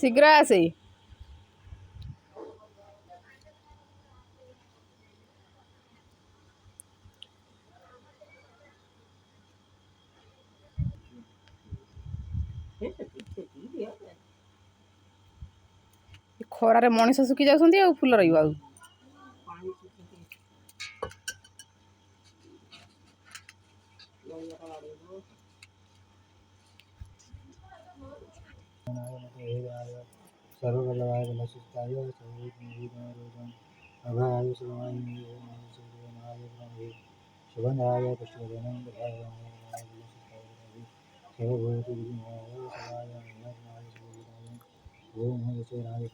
शीघ्र आसे। ଖରାରେ ମଣିଷ ଶୁଖି ଯାଉଛନ୍ତି ଆଉ ଫୁଲ ରହିବ ଆଉ। सर्वबलवाय बलशुद्धाय सर्वोपनिषदाय अभयाय सर्वाय सुगंधाय पुष्पवर्धनम सर्वभूति ओम हरिचराय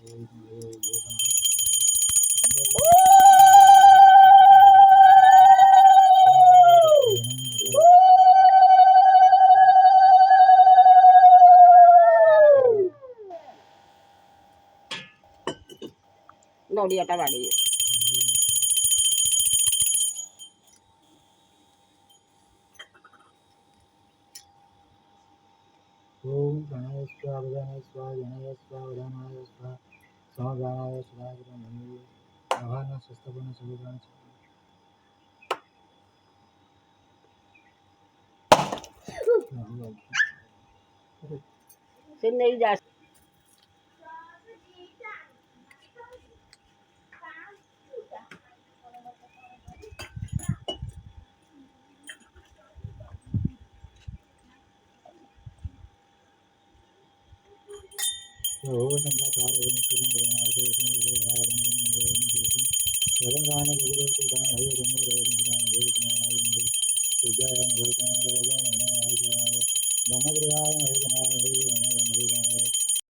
नड़ियाटा बाड़ी ओम गणाय स्वाहा वदानाय स्वाहा गणाय स्वाहा वदानाय स्वाहा समगानाय स्वाहा ब्रह्मणे आभाना स्वस्तपन सुगुणान से नहीं जा ओम संगाकार ओम सुरं गणाय तेलंगाना गुरु के दान है रंग रोज राम है तुम्हारा है विद्या है रोज रोज मन है बनगृहाय है